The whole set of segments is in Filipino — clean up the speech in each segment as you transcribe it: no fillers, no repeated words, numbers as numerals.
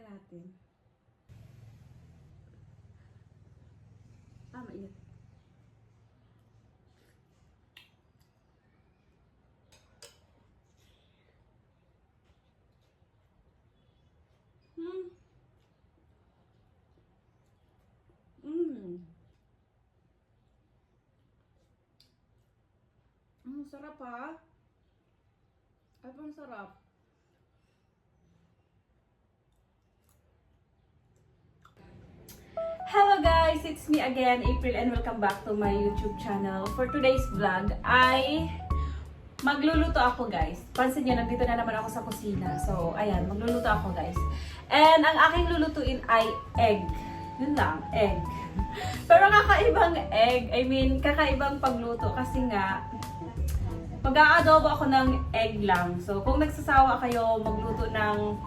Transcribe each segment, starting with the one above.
natin. Mainit. Sarap ha. Ay, pang sarap. Hello guys! It's me again, April, and welcome back to my YouTube channel. For today's vlog ay magluluto ako guys. Pansin nyo, nandito na naman ako sa kusina. So, ayan, magluluto ako guys. And ang aking lulutuin ay egg. Yun lang, egg. Pero kakaibang egg. I mean, kakaibang pagluto kasi nga mag-aadobo ako ng egg lang. So, kung nagsasawa kayo magluto ng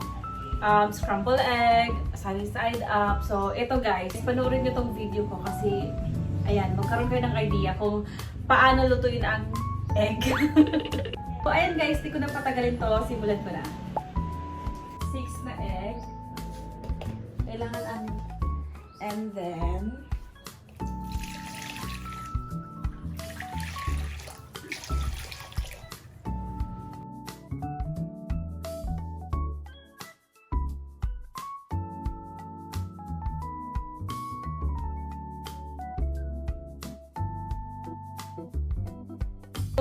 scrambled egg, sunny side up. So, ito guys, panoorin nyo tong video ko kasi, ayan, magkaroon kayo ng idea kung paano lutuin ang egg. So, ayan guys, di ko na patagalin to. Simulan ko na. 6 na egg. Kailangan ang... And then...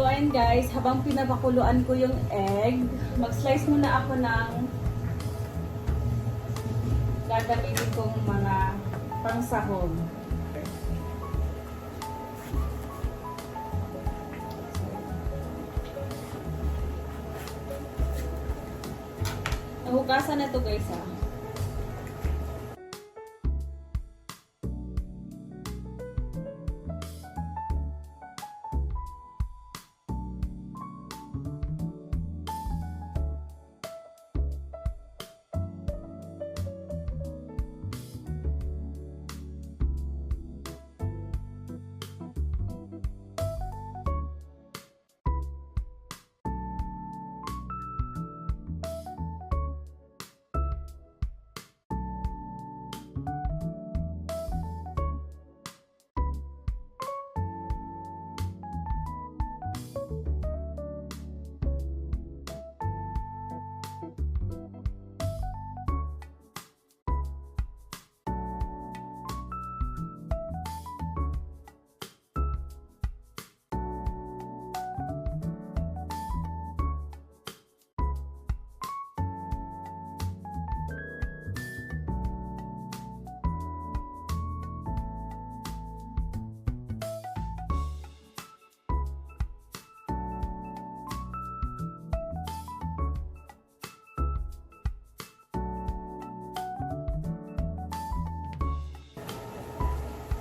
So, ayan guys, habang pinapakuluan ko yung egg, mag-slice muna ako ng gagamitin kong mga pangsahog. Nahugasan na to guys ha.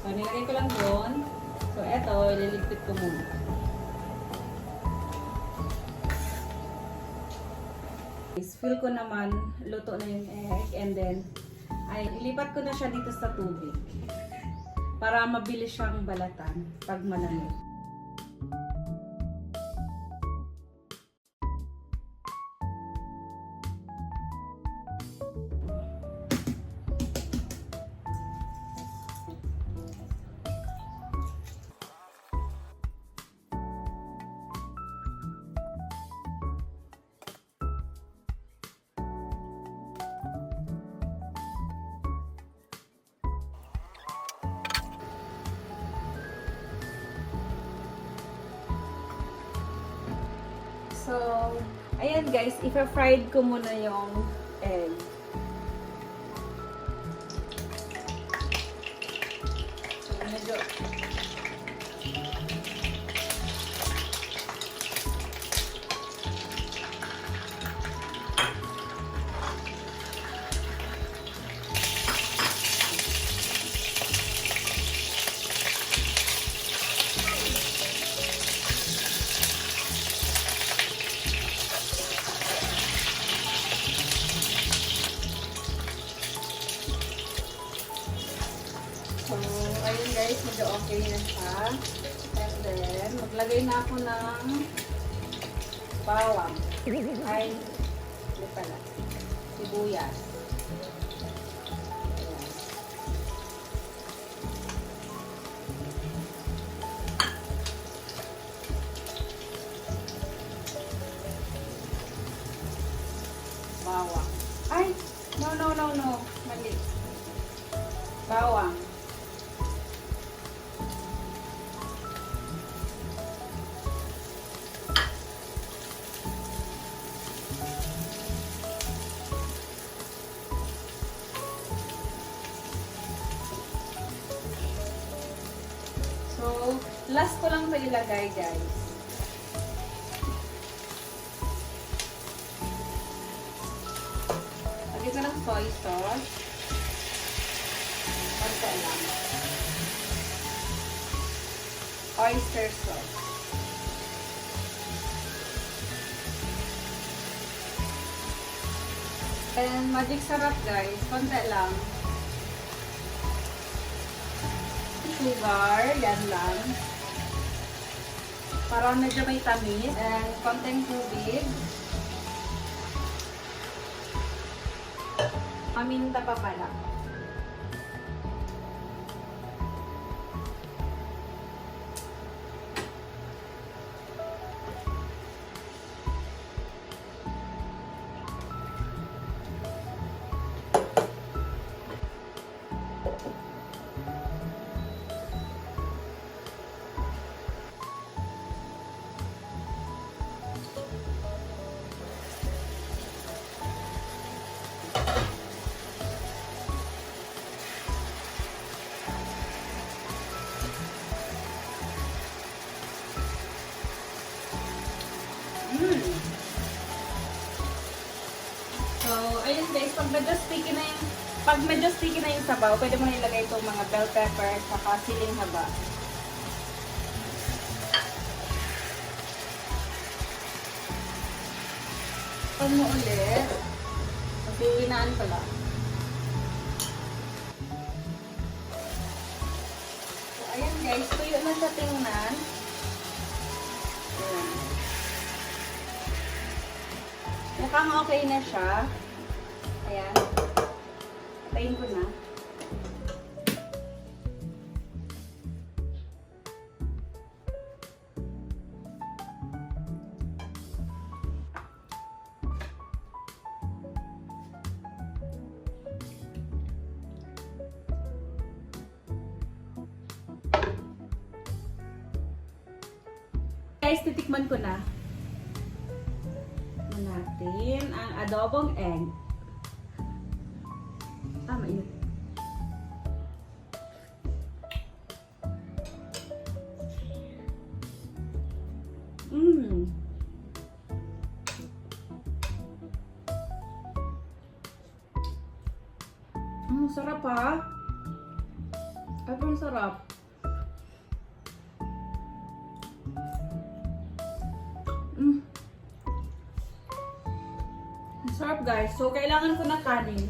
So, nilagay ko lang doon. So, eto, ililigpit ko muna. Feel ko naman, luto na yung egg. And then, ay, ilipat ko na siya dito sa tubig. Para mabilis siyang balatan pag malamig. So, ayan guys, ipa-fried ko muna yung egg. So, medyo... So, ayun guys, medyo okay na siya. And then, maglagay na ako ng bawang. Ay, hindi pala. Sibuyas. Bawang. Ay! No. Mali. Bawang. So, last ko lang ito ilagay, guys. Lagyan ko ng soy sauce. Konti lang. Oyster sauce. And magic sarap, guys. Konti lang. Sugar, yan lang. Para medyo may tamis. And konting tubig. Paminta pa pala. So, ayun guys, pag medyo sticky na yung sabaw, pwede mo na ilagay itong mga bell pepper saka siling haba. Pag mo ulit, pagpiwinaan ko lang. So, ayan guys, tuyo na siya tingnan. Ayan. Mukhang okay na siya. Ayan. Patayin ko na. Guys, titikman ko na. Natin ang adobong egg. Mainit. Sarap ha. Ang sarap. Sarap guys. So, kailangan ko ng kanin.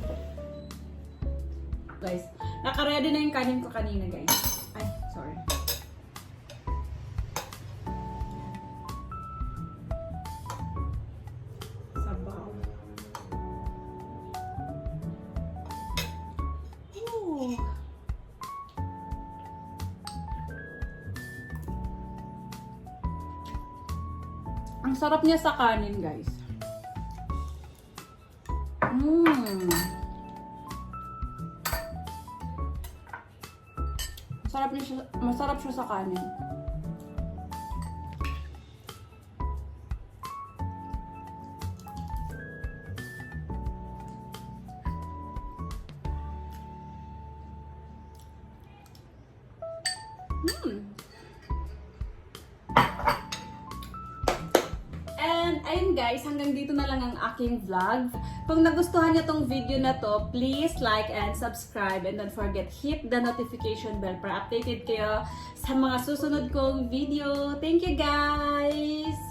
Guys, naka-ready na yung kanin ko kanina guys. Ay, sorry. Sabaw. Ooh. Ang sarap niya sa kanin guys. Masarap siya sa kanin. And ayun guys, hanggang dito na lang ang aking vlog. Kung nagustuhan niyo tong video na to, please like and subscribe and don't forget hit the notification bell para updated kayo sa mga susunod kong video. Thank you guys!